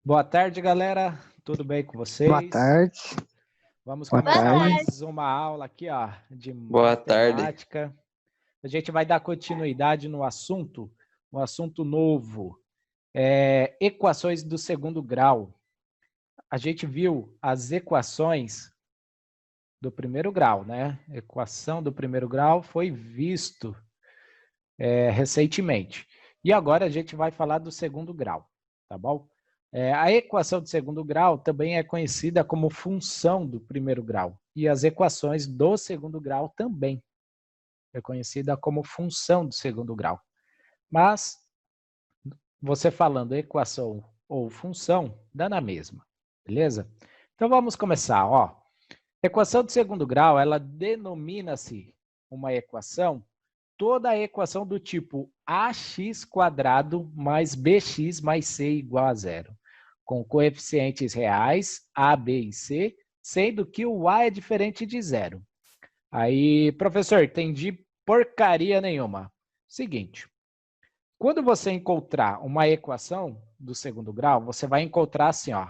Boa tarde, galera. Tudo bem com Boa vocês? tarde. Vamos Boa começar tarde. mais uma aula aqui, ó, de Boa tarde. matemática. A gente vai dar continuidade no assunto, um assunto novo, equações do segundo grau. A gente viu as equações do primeiro grau, né? Equação do primeiro grau foi visto recentemente. E agora a gente vai falar do segundo grau, tá bom? A equação de segundo grau também é conhecida como função do primeiro grau. E as equações do segundo grau também é conhecida como função do segundo grau. Mas você falando equação ou função, dá na mesma, beleza? Então vamos começar, ó. Equação de segundo grau, ela denomina-se uma equação toda a equação do tipo ax² mais bx mais c igual a zero, com coeficientes reais, a, b e c, sendo que o a é diferente de zero. Aí, professor, entendi porcaria nenhuma. Seguinte, quando você encontrar uma equação do segundo grau, você vai encontrar assim, ó,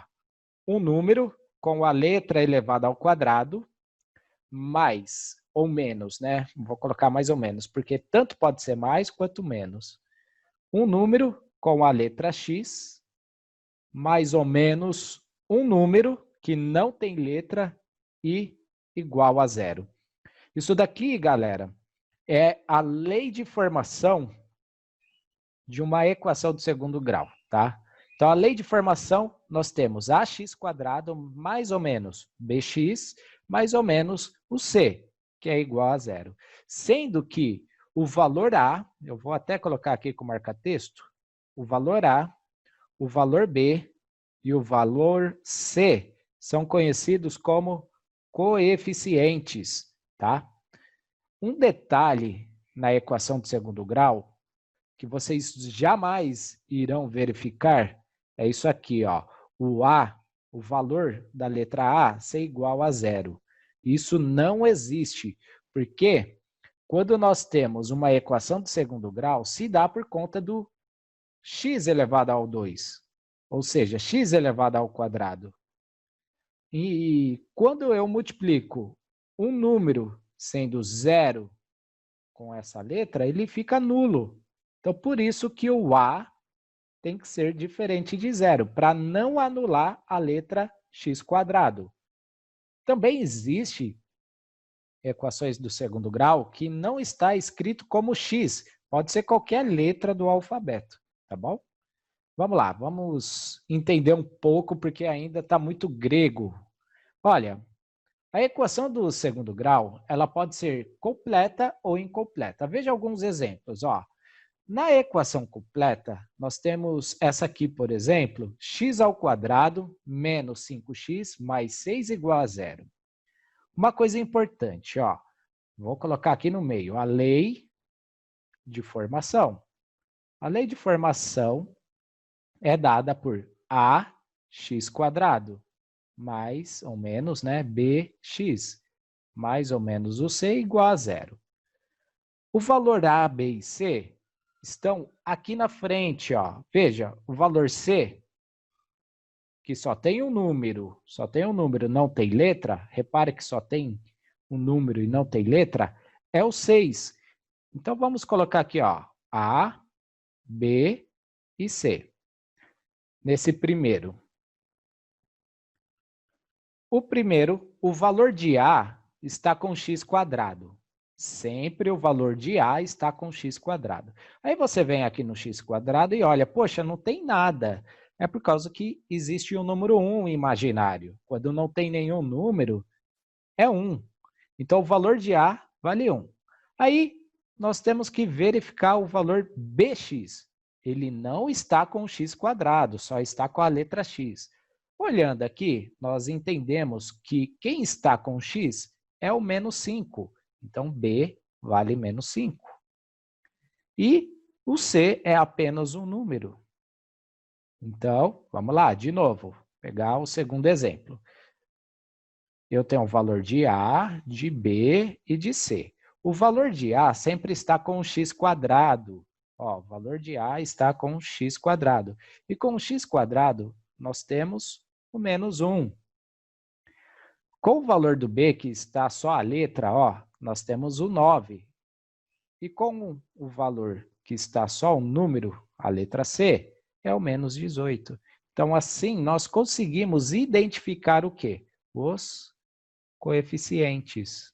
um número com a letra elevada ao quadrado, mais ou menos, né? Vou colocar mais ou menos, porque tanto pode ser mais quanto menos. Um número com a letra x, mais ou menos um número que não tem letra e igual a zero. Isso daqui, galera, é a lei de formação de uma equação do segundo grau, tá? Então, a lei de formação, nós temos ax² mais ou menos bx mais ou menos o c, que é igual a zero. Sendo que o valor a, eu vou até colocar aqui com marca-texto, o valor a, o valor b e o valor c são conhecidos como coeficientes, tá? Um detalhe na equação de segundo grau que vocês jamais irão verificar é isso aqui, ó. O a, o valor da letra a ser igual a zero. Isso não existe, porque quando nós temos uma equação de segundo grau, se dá por conta do x elevado ao 2, ou seja, x elevado ao quadrado. E quando eu multiplico um número sendo zero com essa letra, ele fica nulo. Então, por isso que o a tem que ser diferente de zero, para não anular a letra x². Também existe equações do segundo grau que não está escrito como x, pode ser qualquer letra do alfabeto, tá bom? Vamos lá, vamos entender um pouco, porque ainda está muito grego. Olha, a equação do segundo grau, ela pode ser completa ou incompleta. Veja alguns exemplos, ó. Na equação completa, nós temos essa aqui, por exemplo, x² menos 5x mais 6 igual a zero. Uma coisa importante, ó, vou colocar aqui no meio, a lei de formação. A lei de formação é dada por ax² mais ou menos, né, bx, mais ou menos o c igual a zero. O valor a, b e c estão aqui na frente, ó. Veja, o valor c, que só tem um número, não tem letra, repare que só tem um número e não tem letra, é o 6. Então, vamos colocar aqui, ó, A, B e C. Nesse primeiro. O primeiro, o valor de A está com x². Sempre o valor de A está com x². Aí você vem aqui no x² e olha, poxa, não tem nada. É por causa que existe o número 1 imaginário. Quando não tem nenhum número, é 1. Então, o valor de A vale 1. Aí, nós temos que verificar o valor bx. Ele não está com x², só está com a letra x. Olhando aqui, nós entendemos que quem está com x é o menos 5. Então, b vale menos 5. E o c é apenas um número. Então, vamos lá, de novo, pegar o segundo exemplo. Eu tenho o valor de A, de B e de C. O valor de A sempre está com x². Ó, o valor de A está com x². E com x², nós temos o menos 1. Com o valor do b, que está só a letra, ó, nós temos o 9. E com o valor que está só o número, a letra C, é o menos 18. Então, assim, nós conseguimos identificar o quê? Os coeficientes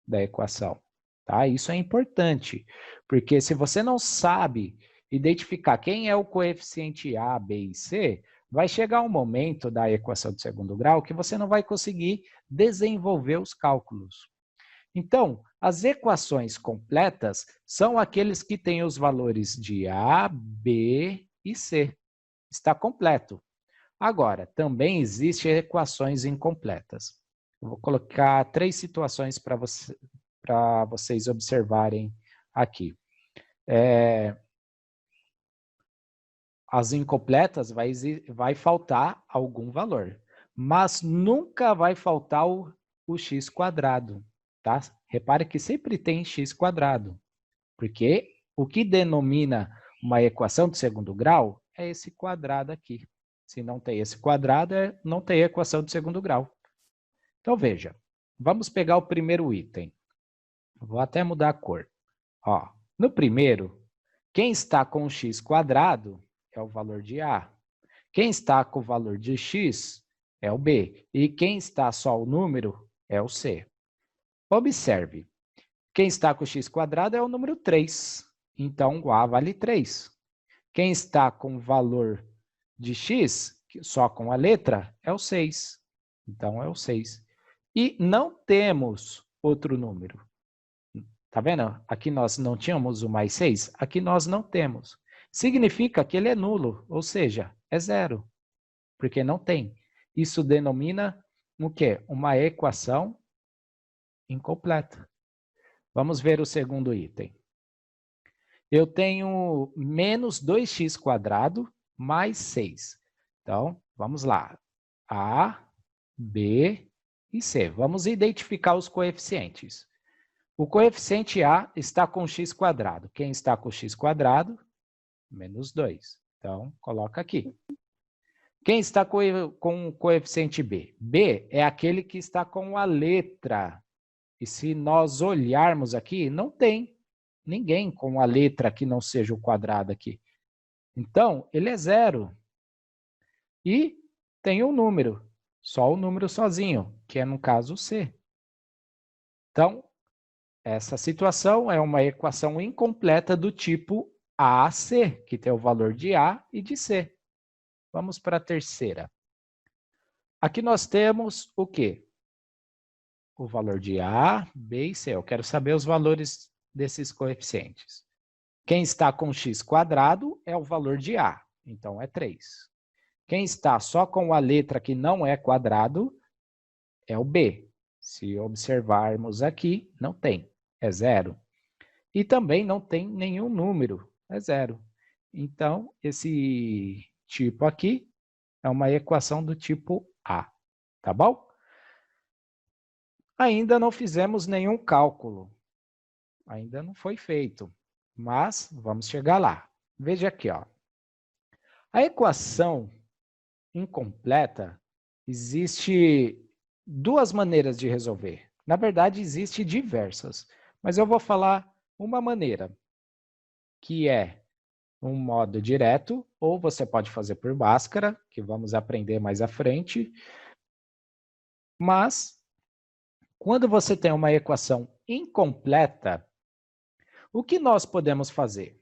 da equação. Tá? Isso é importante, porque se você não sabe identificar quem é o coeficiente A, B e C, vai chegar um momento da equação de segundo grau que você não vai conseguir desenvolver os cálculos. Então, as equações completas são aqueles que têm os valores de A, B e C. Está completo. Agora, também existem equações incompletas. Eu vou colocar 3 situações para vocês observarem aqui. As incompletas vai faltar algum valor, mas nunca vai faltar o x quadrado. Tá? Repare que sempre tem x quadrado, porque o que denomina uma equação de segundo grau é esse quadrado aqui. Se não tem esse quadrado, não tem equação de segundo grau. Então, veja, vamos pegar o primeiro item. Vou até mudar a cor. Ó, no primeiro, quem está com o x quadrado é o valor de A. Quem está com o valor de x é o B. E quem está só o número é o C. Observe, quem está com x quadrado é o número 3. Então, o A vale 3. Quem está com o valor de x, só com a letra, é o 6. Então, é o 6. E não temos outro número. Tá vendo? Aqui nós não tínhamos o mais 6, aqui nós não temos. Significa que ele é nulo, ou seja, é zero, porque não tem. Isso denomina o quê? Uma equação incompleta. Vamos ver o segundo item. Eu tenho menos 2x² mais 6. Então, vamos lá. A, B e C. Vamos identificar os coeficientes. O coeficiente A está com x². Quem está com x²? Menos 2. Então, coloca aqui. Quem está com o coeficiente B? B é aquele que está com a letra. E se nós olharmos aqui, não tem ninguém com a letra que não seja o quadrado aqui. Então, ele é zero. E tem um número, só o número sozinho, que é, no caso, C. Então, essa situação é uma equação incompleta do tipo AC, que tem o valor de A e de C. Vamos para a terceira. Aqui nós temos o quê? O valor de A, B e C. Eu quero saber os valores desses coeficientes. Quem está com x² é o valor de A, então é 3. Quem está só com a letra que não é quadrado é o B. Se observarmos aqui, não tem, é 0. E também não tem nenhum número, é 0. Então, esse tipo aqui é uma equação do tipo A, tá bom? Ainda não fizemos nenhum cálculo, ainda não foi feito, mas vamos chegar lá. Veja aqui, ó. A equação incompleta, existe 2 maneiras de resolver. Na verdade, existe diversas, mas eu vou falar uma maneira, que é um modo direto, ou você pode fazer por Bhaskara, que vamos aprender mais à frente. Mas, quando você tem uma equação incompleta, o que nós podemos fazer?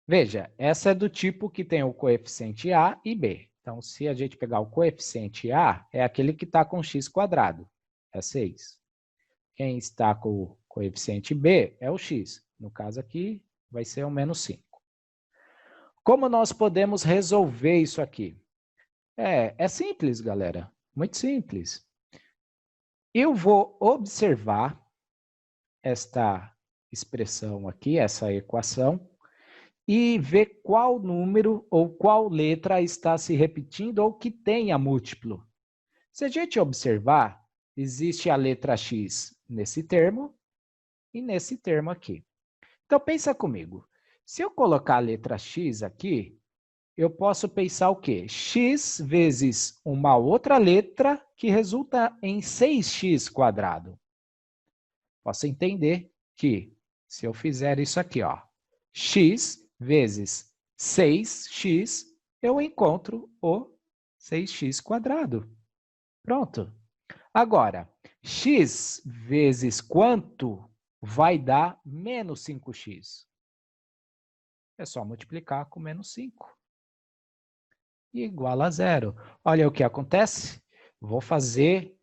Veja, essa é do tipo que tem o coeficiente A e B. Então, se a gente pegar o coeficiente A, é aquele que está com x², é 6. Quem está com o coeficiente B é o x. No caso aqui, vai ser o menos 5. Como nós podemos resolver isso aqui? É simples, galera. Muito simples. Eu vou observar esta expressão aqui, essa equação, e ver qual número ou qual letra está se repetindo ou que tenha múltiplo. Se a gente observar, existe a letra X nesse termo e nesse termo aqui. Então, pensa comigo. Se eu colocar a letra X aqui, eu posso pensar o quê? X vezes uma outra letra que resulta em 6x quadrado. Posso entender que, se eu fizer isso aqui, ó, x vezes 6x, eu encontro o 6x quadrado. Pronto. Agora, x vezes quanto vai dar menos 5x? É só multiplicar com menos 5. Igual a zero. Olha o que acontece. Vou fazer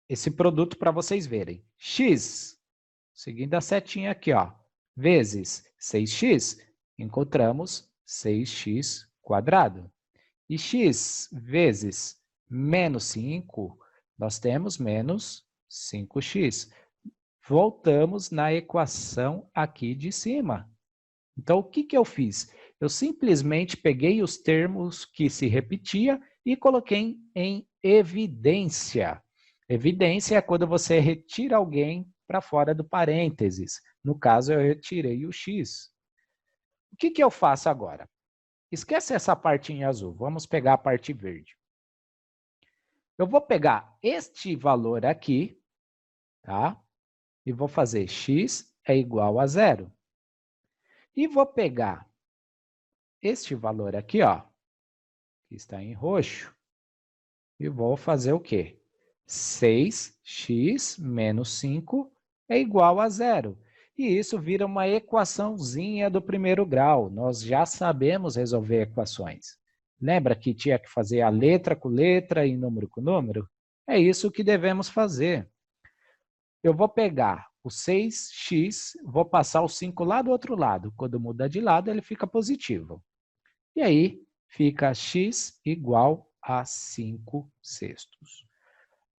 esse produto para vocês verem. X, seguindo a setinha aqui, ó, vezes 6x, encontramos 6x quadrado. E x vezes menos 5, nós temos menos 5x. Voltamos na equação aqui de cima. Então, o que eu fiz? Eu simplesmente peguei os termos que se repetia e coloquei em evidência. Evidência é quando você retira alguém para fora do parênteses. No caso, eu retirei o x. O que eu faço agora? Esquece essa parte em azul. Vamos pegar a parte verde. Eu vou pegar este valor aqui, tá? E vou fazer x é igual a zero. E vou pegar este valor aqui, ó, que está em roxo, e vou fazer o quê? 6x menos 5 é igual a zero. E isso vira uma equaçãozinha do primeiro grau. Nós já sabemos resolver equações. Lembra que tinha que fazer a letra com letra e número com número? É isso que devemos fazer. Eu vou pegar o 6x, vou passar o 5 lá do outro lado. Quando muda de lado, ele fica positivo. E aí, fica x igual a 5 sextos.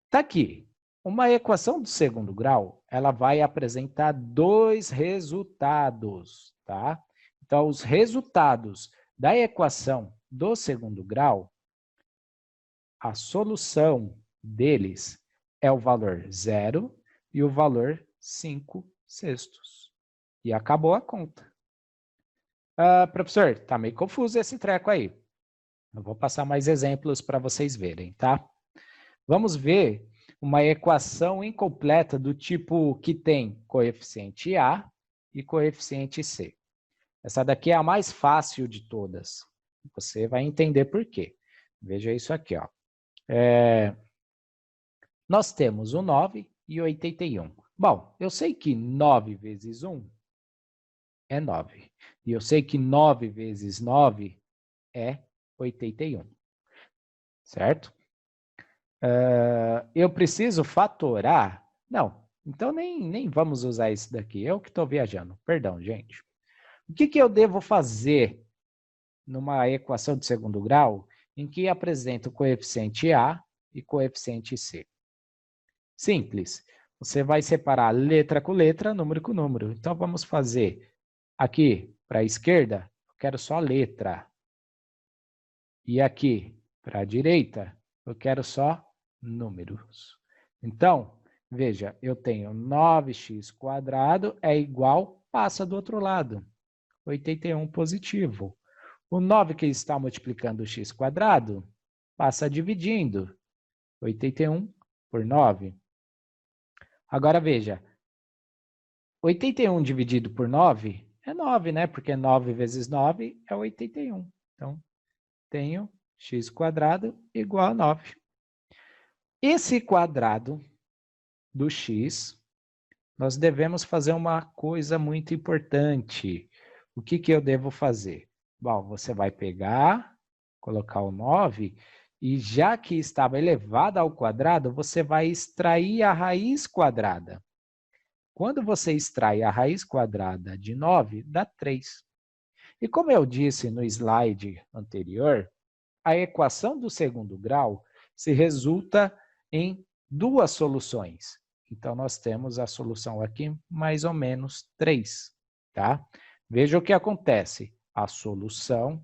Está aqui. Uma equação do segundo grau, ela vai apresentar dois resultados, tá? Então, os resultados da equação do segundo grau, a solução deles é o valor 0 e o valor 5 sextos. E acabou a conta. Professor, está meio confuso esse treco aí. Eu vou passar mais exemplos para vocês verem, tá? Vamos ver uma equação incompleta do tipo que tem coeficiente A e coeficiente C. Essa daqui é a mais fácil de todas. Você vai entender por quê. Veja isso aqui, ó. Nós temos o 9 e o 81. Bom, eu sei que 9 vezes 1 é 9. E eu sei que 9 vezes 9 é 81. Certo? Eu preciso fatorar? Não. Então, nem vamos usar isso daqui. Eu que estou viajando. Perdão, gente. O que eu devo fazer numa equação de segundo grau em que apresenta o coeficiente A e coeficiente C? Simples. Você vai separar letra com letra, número com número. Então, vamos fazer aqui para a esquerda, eu quero só letra. E aqui para a direita, eu quero só números. Então, veja, eu tenho 9x quadrado é igual, passa do outro lado, 81 positivo. O 9 que está multiplicando o x quadrado, passa dividindo, 81 por 9. Agora veja, 81 dividido por 9 é 9, né? Porque 9 vezes 9 é 81. Então, tenho x quadrado igual a 9. Esse quadrado do x, nós devemos fazer uma coisa muito importante. O que eu devo fazer? Bom, você vai pegar, colocar o 9, e já que estava elevado ao quadrado, você vai extrair a raiz quadrada. Quando você extrai a raiz quadrada de 9, dá 3. E como eu disse no slide anterior, a equação do segundo grau se resulta em duas soluções. Então, nós temos a solução aqui, mais ou menos 3. Tá? Veja o que acontece. A solução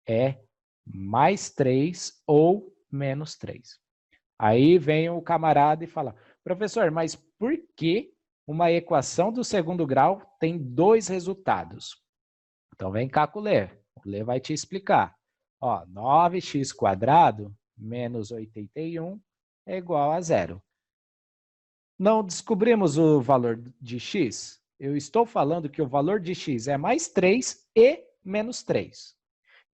é mais 3 ou menos 3. Aí vem o camarada e fala, professor, mas por que uma equação do segundo grau tem dois resultados? Então, vem cá, colher. o Lê vai te explicar. Ó, 9x² menos 81 é igual a 0. Não descobrimos o valor de x? Eu estou falando que o valor de x é mais 3 e menos 3.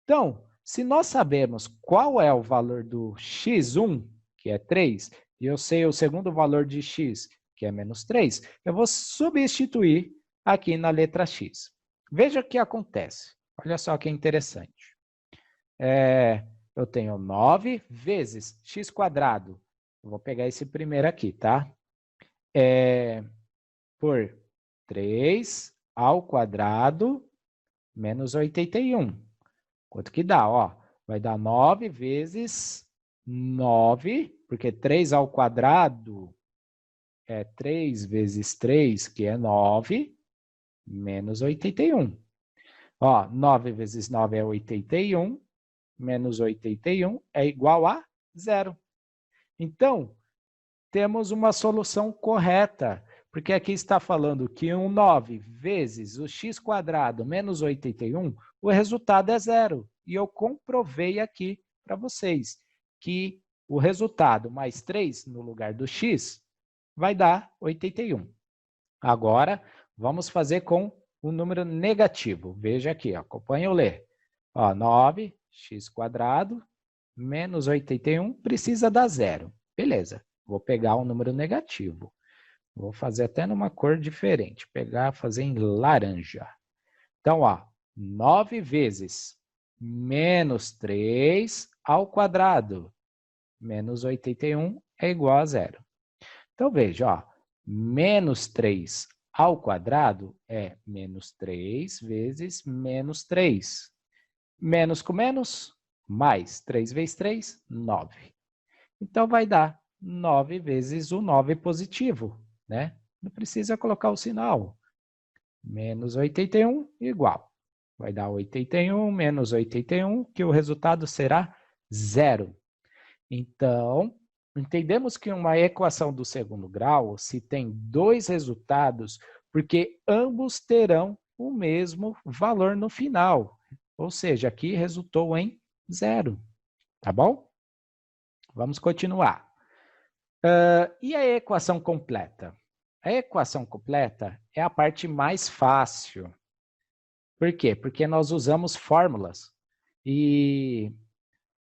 Então, se nós sabemos qual é o valor do x1, que é 3, e eu sei o segundo valor de x, que é menos 3, eu vou substituir aqui na letra x. Veja o que acontece. Olha só que interessante. Eu tenho 9 vezes x². Eu vou pegar esse primeiro aqui, tá? Por 3 ao quadrado menos 81. Quanto que dá? Ó, vai dar 9 vezes 9, porque 3 ao quadrado é 3 vezes 3, que é 9, menos 81. Ó, 9 vezes 9 é 81, menos 81 é igual a 0. Então, temos uma solução correta, porque aqui está falando que 9 vezes o x² menos 81, o resultado é 0. E eu comprovei aqui para vocês que o resultado mais 3 no lugar do x vai dar 81. Agora, vamos fazer com o número negativo. Veja aqui, acompanha o ler. 9x² menos 81 precisa dar 0. Beleza, vou pegar um número negativo. Vou fazer até numa cor diferente. Fazer em laranja. Então, 9 vezes menos 3 ao quadrado menos 81 é igual a 0. Então, veja, menos 3 ao quadrado é menos 3 vezes menos 3. Menos com menos, mais 3 vezes 3, 9. Então, vai dar 9 vezes o 9 positivo, né? Não precisa colocar o sinal. Menos 81 igual. Vai dar 81 menos 81, que o resultado será 0. Então, entendemos que uma equação do segundo grau se tem dois resultados, porque ambos terão o mesmo valor no final. Ou seja, aqui resultou em 0. Tá bom? Vamos continuar. E a equação completa? A equação completa é a parte mais fácil. Por quê? Porque nós usamos fórmulas. E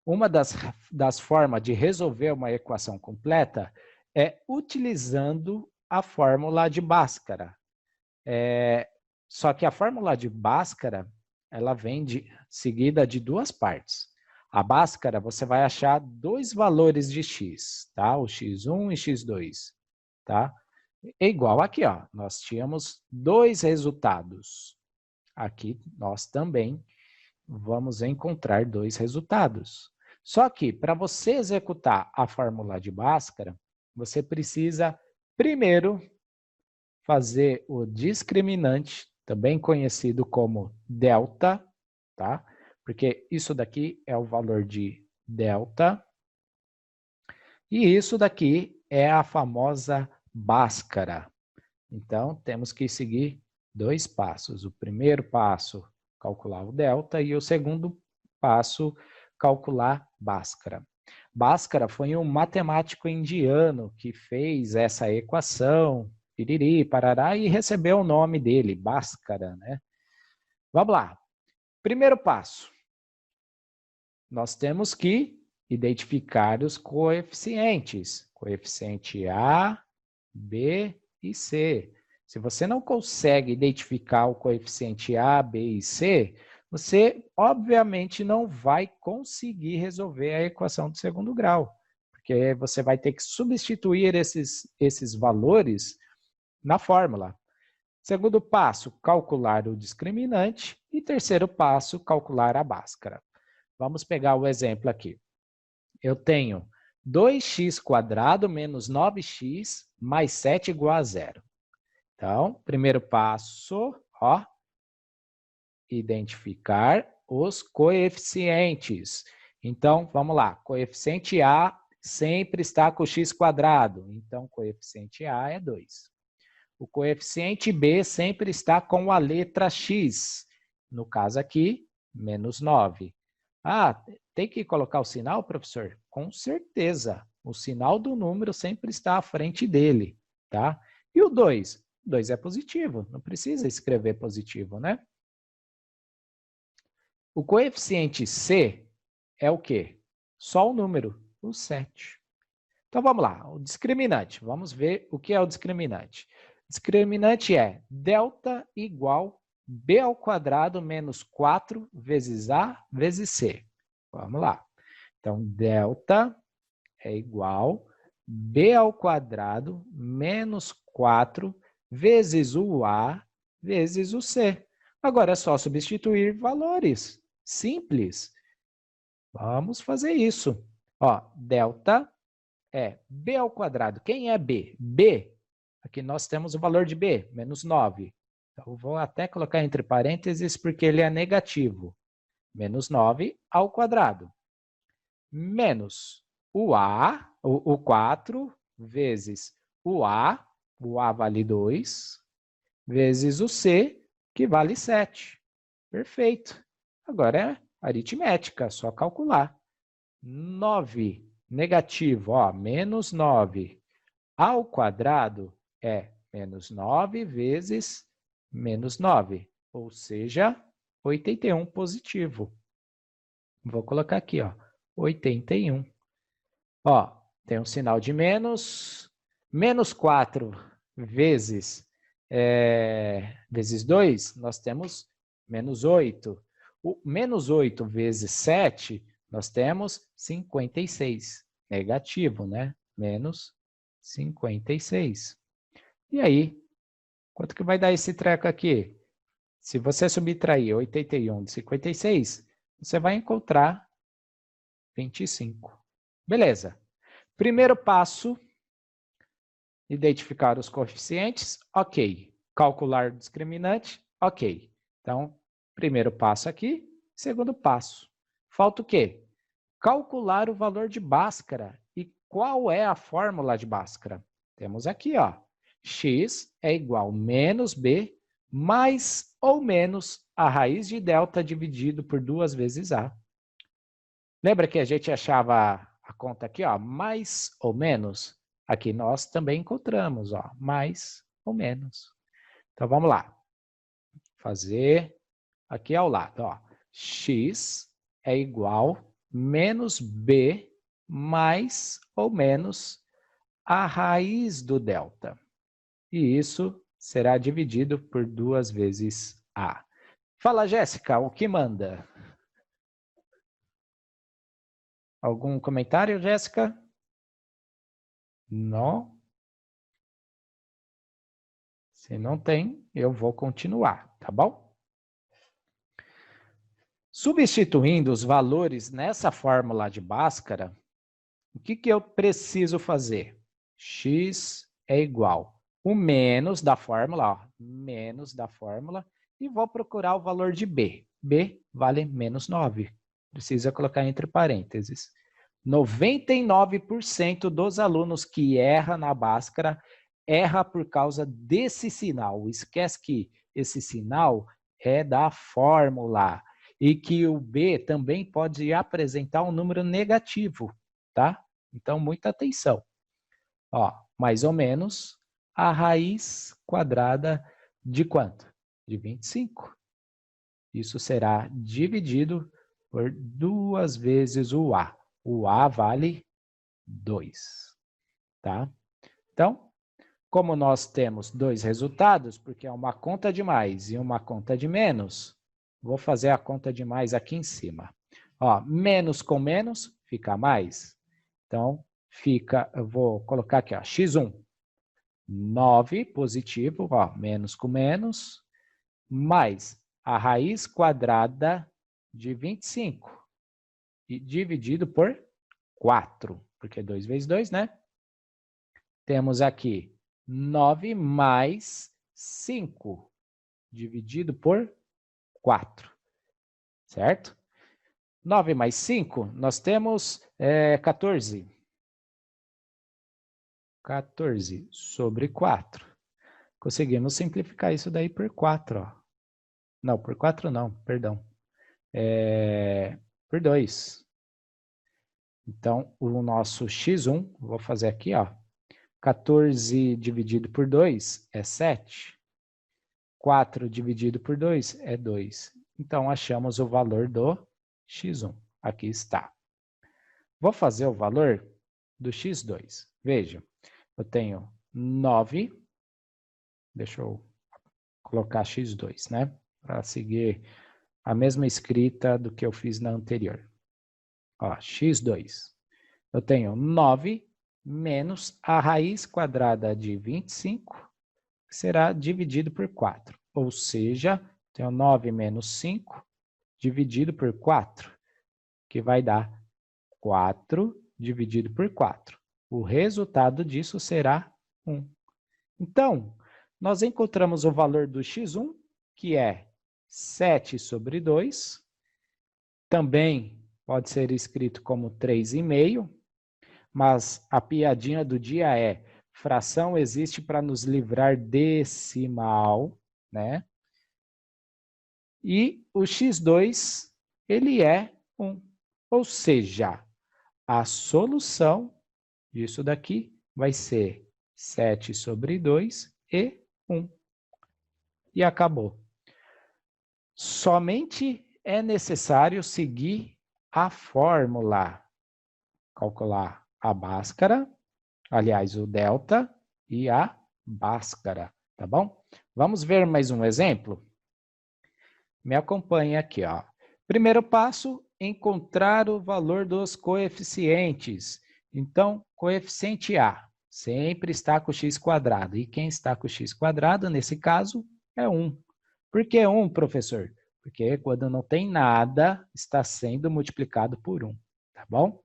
uma das formas de resolver uma equação completa é utilizando a fórmula de Bhaskara. Só que a fórmula de Bhaskara, ela vem seguida de duas partes. A Bhaskara, você vai achar dois valores de x, tá? O x1 e x2, tá? É igual aqui, ó. Nós tínhamos dois resultados. Aqui nós também vamos encontrar dois resultados. Só que para você executar a fórmula de Bhaskara, você precisa primeiro fazer o discriminante, também conhecido como delta, tá? Porque isso daqui é o valor de delta. E isso daqui é a famosa Bhaskara. Então, temos que seguir dois passos. O primeiro passo, calcular o delta, e o segundo passo, calcular Bhaskara. Bhaskara foi um matemático indiano que fez essa equação, piriri, parará, e recebeu o nome dele, Bhaskara, né? Vamos lá. Primeiro passo. Nós temos que identificar os coeficientes. Coeficiente A, B e C. Se você não consegue identificar o coeficiente A, B e C, você obviamente não vai conseguir resolver a equação do segundo grau, porque você vai ter que substituir esses valores na fórmula. Segundo passo, calcular o discriminante. E terceiro passo, calcular a Bhaskara. Vamos pegar o exemplo aqui. Eu tenho 2x² menos 9x mais 7 igual a 0. Então, primeiro passo, identificar os coeficientes. Então, vamos lá. Coeficiente A sempre está com x². Então, coeficiente A é 2. O coeficiente B sempre está com a letra x. No caso aqui, menos 9. Ah, tem que colocar o sinal, professor? Com certeza. O sinal do número sempre está à frente dele, tá? E o 2? 2 é positivo, não precisa escrever positivo, né? O coeficiente C é o quê? Só o número, o 7. Então vamos lá, o discriminante. Vamos ver o que é o discriminante. Discriminante é delta igual b ao quadrado menos 4 vezes a vezes c. Vamos lá. Então, delta é igual b ao quadrado menos 4 vezes o a vezes o c. Agora é só substituir valores. Simples. Vamos fazer isso. Ó, delta é b ao quadrado. Quem é b? B. Aqui nós temos o valor de b, menos 9. Então, eu vou até colocar entre parênteses porque ele é negativo. Menos 9 ao quadrado. Menos o a, o 4, vezes o a vale 2, vezes o c, que vale 7. Perfeito. Agora é aritmética, só calcular. 9 negativo, ó, menos 9 ao quadrado é menos 9 vezes menos 9, ou seja, 81 positivo. Vou colocar aqui, ó, 81. Ó, tem um sinal de menos. Menos 4 vezes, vezes 2, nós temos menos 8. O menos 8 vezes 7, nós temos 56. Negativo, né? Menos 56. E aí, quanto que vai dar esse treco aqui? Se você subtrair 81 de 56, você vai encontrar 25. Beleza. Primeiro passo, identificar os coeficientes, ok. Calcular o discriminante, ok. Então, primeiro passo aqui, segundo passo. Falta o quê? Calcular o valor de Bhaskara. E qual é a fórmula de Bhaskara? Temos aqui, ó. X é igual a menos B mais ou menos a raiz de delta dividido por 2 vezes A. Lembra que a gente achava a conta aqui, ó, mais ou menos? Aqui nós também encontramos, ó, mais ou menos. Então vamos lá. Fazer aqui ao lado, ó. X é igual menos B mais ou menos a raiz do delta. E isso será dividido por 2 vezes A. Fala, Jéssica, o que manda? Algum comentário, Jéssica? Não? Se não tem, eu vou continuar, tá bom? Substituindo os valores nessa fórmula de Bhaskara, o que eu preciso fazer? X é igual o menos da fórmula, ó, menos da fórmula, e vou procurar o valor de B. B vale menos 9. Precisa colocar entre parênteses. 99% dos alunos que erram na Bhaskara erra por causa desse sinal. Esquece que esse sinal é da fórmula e que o B também pode apresentar um número negativo, tá? Então, muita atenção. Ó, mais ou menos a raiz quadrada de quanto? De 25. Isso será dividido por 2 vezes o A. O A vale 2, tá? Então, como nós temos dois resultados, porque é uma conta de mais e uma conta de menos, vou fazer a conta de mais aqui em cima. Ó, menos com menos fica mais. Então, fica, eu vou colocar aqui, ó, x1. 9 positivo, ó, menos com menos, mais a raiz quadrada de 25 e dividido por 4, porque 2 vezes 2, né? Temos aqui 9 mais 5, dividido por 4, certo? 9 mais 5, nós temos 14. 14 sobre 4. Conseguimos simplificar isso daí por 4, ó. Não, por 4 não, perdão. por 2. Então, o nosso x1, vou fazer aqui, ó. 14 dividido por 2 é 7. 4 dividido por 2 é 2. Então, achamos o valor do x1. Aqui está. Vou fazer o valor do x2. Veja, eu tenho 9. Deixa eu colocar x2, né? Para seguir a mesma escrita do que eu fiz na anterior. Ó, x2. Eu tenho 9 menos a raiz quadrada de 25, que será dividido por 4. Ou seja, tenho 9 menos 5 dividido por 4, que vai dar 4 dividido por 4. O resultado disso será 1. Então, nós encontramos o valor do x1, que é 7 sobre 2. Também pode ser escrito como 3,5. Mas a piadinha do dia é: fração existe para nos livrar decimal, né? E o x2, ele é 1. Ou seja, a solução disso daqui vai ser 7 sobre 2 e 1. E acabou. Somente é necessário seguir a fórmula. Calcular a Bhaskara, aliás, o delta e a Bhaskara, tá bom? Vamos ver mais um exemplo? Me acompanhe aqui, ó. Primeiro passo, encontrar o valor dos coeficientes. Então, coeficiente A sempre está com x quadrado. E quem está com x quadrado, nesse caso, é 1. Por que 1, professor? Porque quando não tem nada, está sendo multiplicado por 1, tá bom?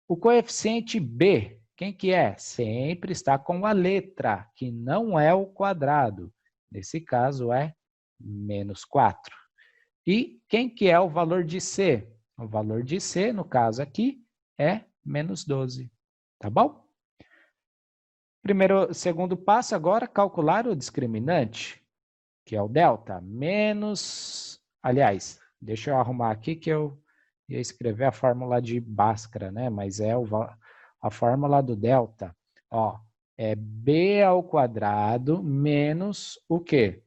O coeficiente B, quem que é? Sempre está com a letra, que não é o quadrado. Nesse caso é menos 4. E quem que é o valor de C? O valor de C, no caso aqui, é menos 12. Tá bom? Segundo passo agora, calcular o discriminante, que é o delta, menos... Aliás, deixa eu arrumar aqui que eu ia escrever a fórmula de Bhaskara, né? Mas é a fórmula do delta. Ó, é b ao quadrado menos o quê?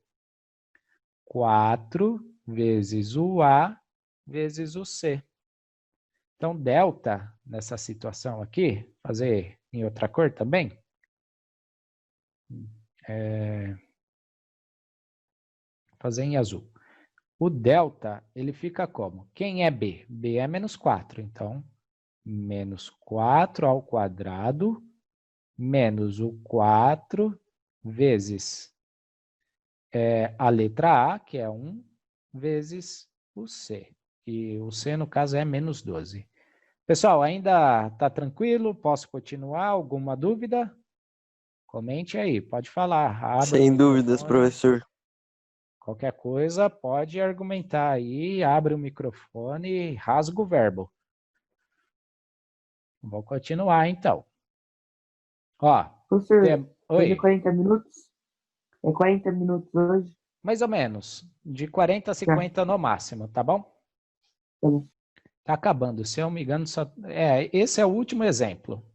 4 vezes o A vezes o C. Então, delta, nessa situação aqui, fazer em outra cor também. Fazer em azul. O delta, ele fica como? Quem é B? B é menos 4. Então, menos 4 ao quadrado menos o 4 vezes a letra A, que é 1, vezes o C. E o C, no caso, é menos 12. Pessoal, ainda está tranquilo? Posso continuar? Alguma dúvida? Comente aí, pode falar. Abra o Sem dúvidas, microfone. professor. Qualquer coisa, pode argumentar aí, abre o microfone e rasga o verbo. Vou continuar, então. Ó, Professor, hoje é Oi, 40 minutos? É 40 minutos hoje? mais ou menos. De 40 a 50 no máximo, tá bom? Tá bom. Tá acabando. Se eu não me engano, esse é o último exemplo.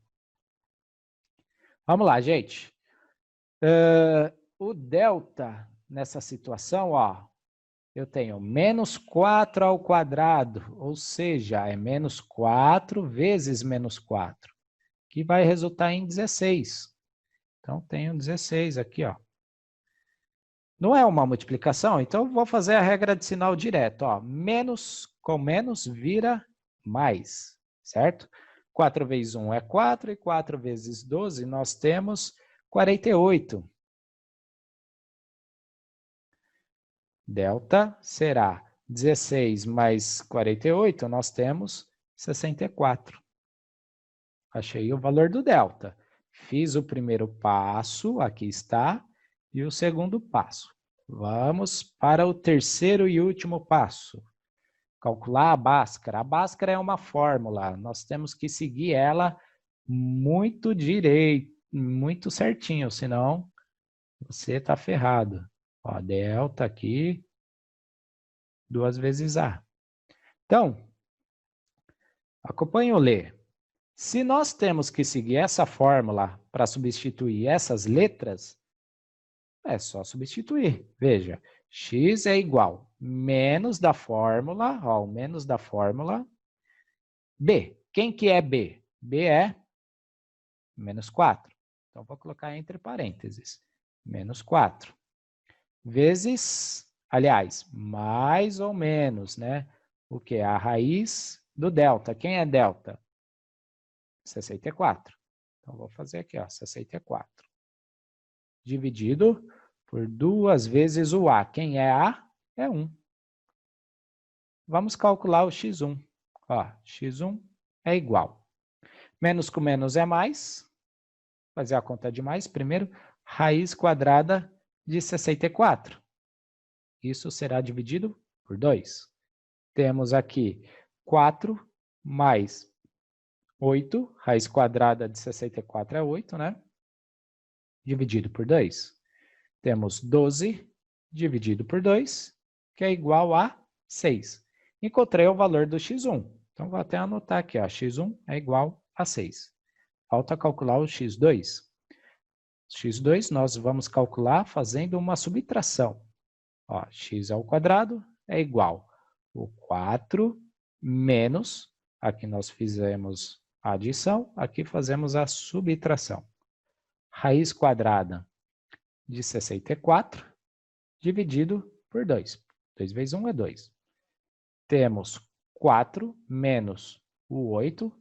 Vamos lá, gente. O delta, nessa situação, ó, eu tenho menos 4 ao quadrado, ou seja, é menos 4 vezes menos 4, que vai resultar em 16. Então, tenho 16 aqui, ó. Não é uma multiplicação, então vou fazer a regra de sinal direto. Ó. Menos com menos vira mais, certo? 4 vezes 1 é 4 e 4 vezes 12 nós temos 48. Delta será 16 mais 48, nós temos 64. Achei o valor do delta. Fiz o primeiro passo, aqui está, e o segundo passo. Vamos para o terceiro e último passo. Calcular a Bhaskara. A Bhaskara é uma fórmula, nós temos que seguir ela muito direito, muito certinho, senão você está ferrado. Ó, delta aqui, 2 vezes A. Então, acompanhe o ler. Se nós temos que seguir essa fórmula para substituir essas letras, é só substituir. Veja, x é igual menos da fórmula, ó, o menos da fórmula, b. Quem que é b? b é menos 4. Então, vou colocar entre parênteses, menos 4. Vezes, aliás, mais ou menos, né? O que é a raiz do delta. Quem é delta? 64. Então, vou fazer aqui, ó, 64. Dividido por 2 vezes o A. Quem é A? É 1. Vamos calcular o x1. Ó, x1 é igual. Menos com menos é mais. Fazer a conta de mais. Primeiro, raiz quadrada de 64. Isso será dividido por 2. Temos aqui 4 mais 8. Raiz quadrada de 64 é 8, né? Dividido por 2. Temos 12 dividido por 2, que é igual a 6. Encontrei o valor do x1. Então, vou até anotar aqui, ó, x1 é igual a 6. Falta calcular o x2. x2 nós vamos calcular fazendo uma subtração. Ó, x ao quadrado é igual a 4 menos, aqui nós fizemos a adição, aqui fazemos a subtração. Raiz quadrada de 64 dividido por 2. 2 vezes 1 é 2. Temos 4 menos o 8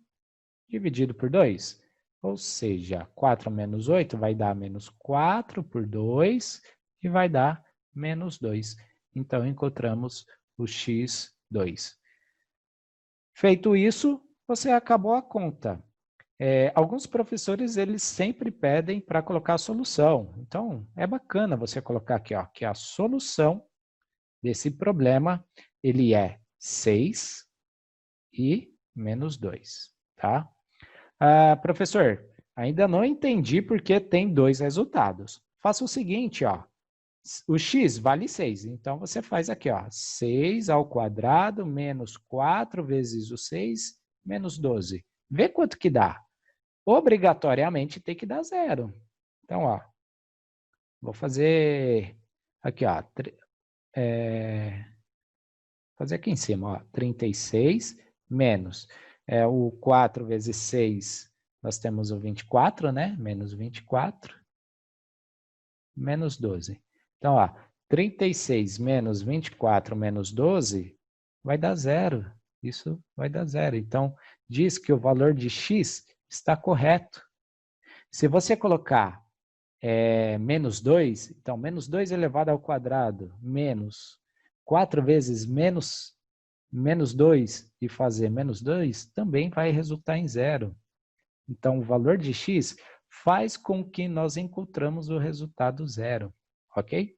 dividido por 2. Ou seja, 4 menos 8 vai dar menos 4 por 2 e vai dar menos 2. Então, encontramos o x2. Feito isso, você acabou a conta. Alguns professores, eles sempre pedem para colocar a solução. Então, é bacana você colocar aqui, ó, que a solução desse problema, ele é 6 e menos 2, tá? Professor, ainda não entendi porque tem 2 resultados. Faça o seguinte, ó, o x vale 6, então você faz aqui, ó, 6 ao quadrado menos 4 vezes o 6 menos 12. Vê quanto que dá. Obrigatoriamente tem que dar 0. Então, ó, vou fazer aqui, ó, fazer aqui em cima, ó, 36 menos o 4 vezes 6, nós temos o 24, né? Menos 24, menos 12. Então, ó, 36 menos 24 menos 12 vai dar 0. Isso vai dar 0. Então, diz que o valor de x está correto. Se você colocar menos 2, então, menos 2 elevado ao quadrado, menos 4 vezes menos 2 e fazer menos 2, também vai resultar em 0. Então, o valor de x faz com que nós encontramos o resultado 0, ok?